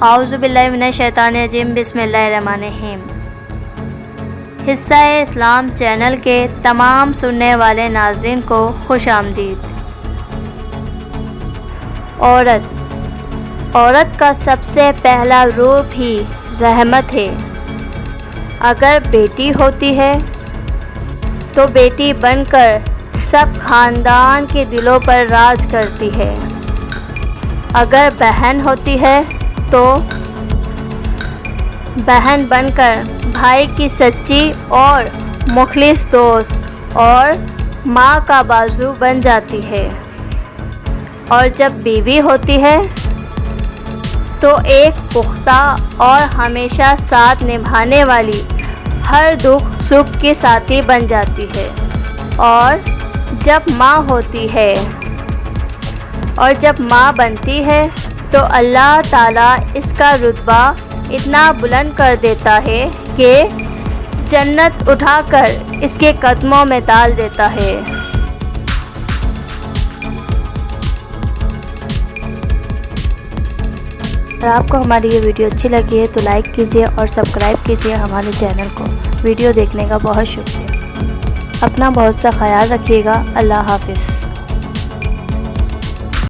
اعوذ باللہ من الشیطان الرجیم، بسم اللہ الرحمن الرحیم۔ حصہ اسلام چینل کے تمام سننے والے ناظرین کو خوش آمدید۔ عورت کا سب سے پہلا روپ ہی رحمت ہے۔ اگر بیٹی ہوتی ہے تو بیٹی بن کر سب خاندان کے دلوں پر راج کرتی ہے۔ اگر بہن ہوتی ہے تو بہن بن کر بھائی کی سچی اور مخلص دوست اور ماں کا بازو بن جاتی ہے۔ اور جب بیوی ہوتی ہے تو ایک پختہ اور ہمیشہ ساتھ نبھانے والی، ہر دکھ سکھ کی ساتھی بن جاتی ہے۔ اور جب ماں بنتی ہے تو اللہ تعالیٰ اس کا رتبہ اتنا بلند کر دیتا ہے کہ جنت اٹھا کر اس کے قدموں میں ڈال دیتا ہے۔ اگر آپ کو ہماری یہ ویڈیو اچھی لگی ہے تو لائک کیجیے اور سبسکرائب کیجیے ہمارے چینل کو۔ ویڈیو دیکھنے کا بہت شکریہ۔ اپنا بہت سا خیال رکھیے گا۔ اللہ حافظ۔